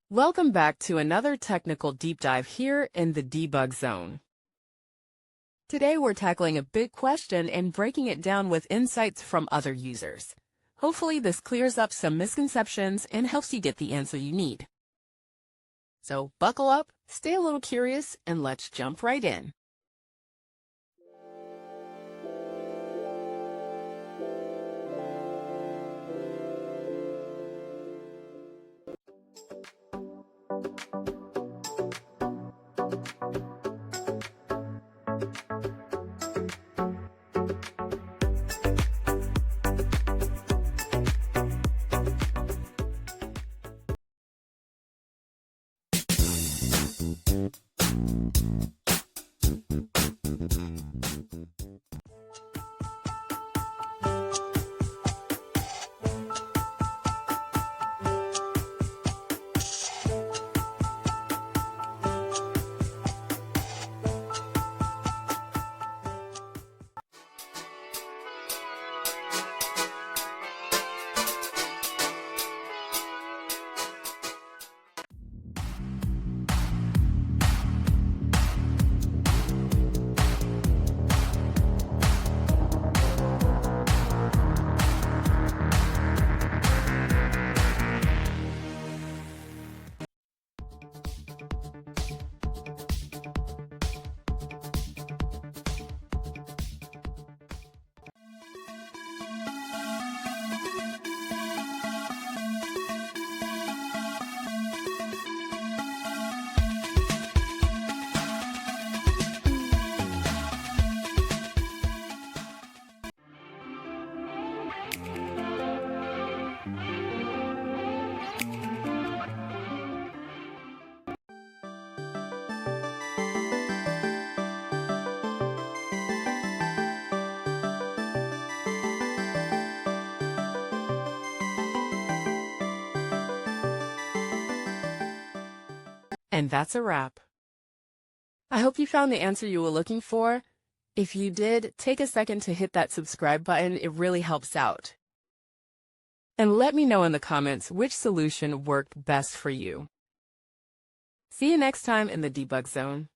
Welcome back to another technical deep dive here in the debug zone. Today we're tackling a big question and breaking it down with insights from other users. Hopefully this clears up some misconceptions and helps you get the answer you need. So buckle up, stay a little curious, and let's jump right in. And that's a wrap. I hope you found the answer you were looking for. If you did, take a second to hit that subscribe button. It really helps out. And let me know in the comments which solution worked best for you. See you next time in the debug zone.